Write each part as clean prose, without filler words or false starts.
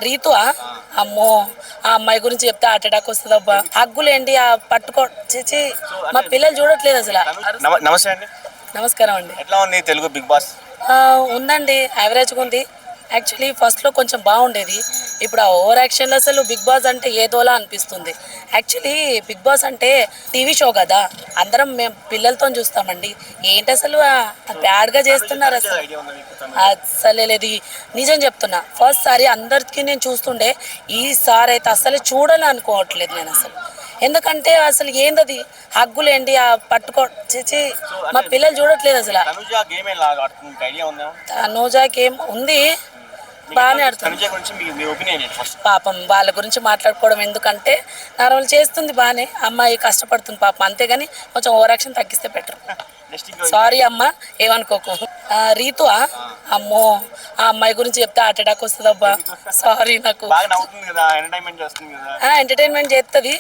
రీతు అమ్మో, ఆ అమ్మాయి గురించి చెప్తే హార్ట్ అటాక్ వస్తుంది అబ్బా. హగ్గులేంటి ఆ పట్టుకో చిచి, మా పిల్లలు చూడట్లేదు అసలు. నమస్తే అండి. నమస్కారం అండి. ఎట్లా ఉంది తెలుగు బిగ్ బాస్? ఉందండి, యావరేజ్గా ఉంది. యాక్చువల్లీ ఫస్ట్లో కొంచెం బాగుండేది. ఇప్పుడు ఆ ఓవర్ యాక్షన్లో అసలు బిగ్ బాస్ అంటే ఏదోలా అనిపిస్తుంది. యాక్చువల్లీ బిగ్ బాస్ అంటే టీవీ షో కదా, అందరం మేము పిల్లలతో చూస్తామండి. ఏంటి అసలు బ్యాడ్గా చేస్తున్నారు అసలు. ఐడియా ఉందా మీకు అస్సలే లేదు. నిజం చెప్తున్నా, ఫస్ట్ సారి అందరికీ నేను చూస్తుండే, ఈసారి అయితే అస్సలు చూడాలనుకోవట్లేదు నేను అసలు. ఎందుకంటే అసలు ఏందది హగ్గులేంటి ఆ పట్టుకో చిచి, మా పిల్లలు చూడట్లేదు అసలు. తనుజ గేమ్ ఆడుతుంది, ఐడియా ఉందా? తనూజా గేమ్ ఉంది, బాగానే ఆడుతుంది. తనుజ గురించి మీ ఒపీనియన్ ఏంటి ఫస్ట్? పాపం వాళ్ళ గురించి మాట్లాడుకోవడం ఎందుకంటే, నార్మల్ చేస్తుంది బాగానే, అమ్మాయి కష్టపడుతుంది పాపం, అంతేగాని కొంచెం ఓవర్ యాక్షన్ తగ్గిస్తే బెటర్. సారీ అమ్మా, ఏమనుకోకు. రీతు అమ్మో, ఆ అమ్మాయి గురించి చెప్తే హార్ట్ అటాక్ వస్తుంది అబ్బా. సారీ, నాకు బాగా నవ్వుతుంది కదా, ఎంటర్టైన్మెంట్ చేస్తుంది కదా. ఎంటర్టైన్మెంట్ చేస్తుంది,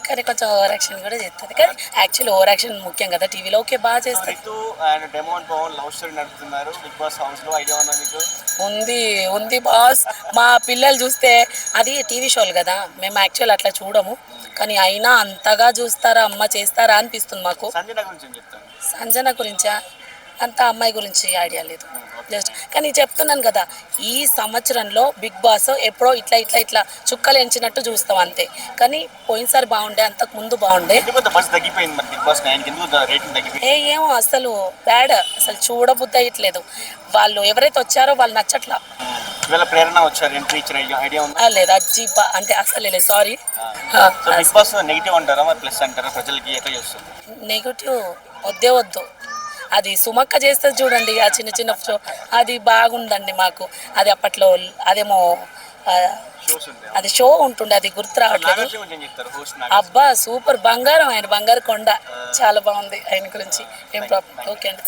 కానీ కొంచెం ఓవర్ యాక్షన్ కూడా చేస్తుంది. కానీ యాక్చువల్లీ ఓవర్ యాక్షన్ ముఖ్యం కదా టీవీలో. ఓకే, బాగా చేస్తుంది. Ritu and demon Pavan love story నడుపుతున్నారు బిగ్ బాస్ హౌస్ లో, ఐడియా ఉందా మీకు? ఉంది ఉంది బాస్. మా పిల్లలు చూస్తే, అది టీవీ షోలు కదా, మేము యాక్చువల్ అట్లా చూడము, కానీ అయినా అంతగా చూస్తారా అమ్మ, చేస్తారా అనిపిస్తుంది మాకు. సంజన గురించి ఏం చెప్తాను? సంజన గురించా, అంత అమ్మాయి గురించి ఐడియా లేదు జస్ట్. కానీ చెప్తున్నాను కదా, ఈ సంవత్సరంలో బిగ్ బాస్ ఎప్పుడో ఇట్లా ఇట్లా ఇట్లా చుక్కలు ఎంచినట్టు చూస్తాం అంతే. కానీ పోయినసారి బాగుండే, అంతకు ముందు బాగుండే. ఏమో అసలు బ్యాడ్, అసలు చూడబుద్ధి అయ్యట్లేదు. వాళ్ళు ఎవరైతే వచ్చారో వాళ్ళు నచ్చట్లా. ప్రేరణ వచ్చారు, ఎంట్రీ ఇచ్చిన ఐడియా ఉందా? లేదు, అజ్జి అంటే అసలు లేదు, సారీ. బిగ్ బాస్ నెగిటివ్ అంటారా మరి ప్లస్ అంటారా? ప్రజలకి ఎట్లా చేస్తుంది? నెగిటివ్ వద్దే వద్దు. అది సుమక్క చేస్తుంది చూడండి, ఆ చిన్న చిన్న షో, అది బాగుందండి మాకు. అది అప్పట్లో అదేమో అది షో ఉంటుండే, అది గుర్తు రావట్లేదు. అబ్బా సూపర్, బంగారం, ఆయన బంగారు కొండ, చాలా బాగుంది ఆయన గురించి. ఏం ప్రాబ్లం. ఓకే అండి.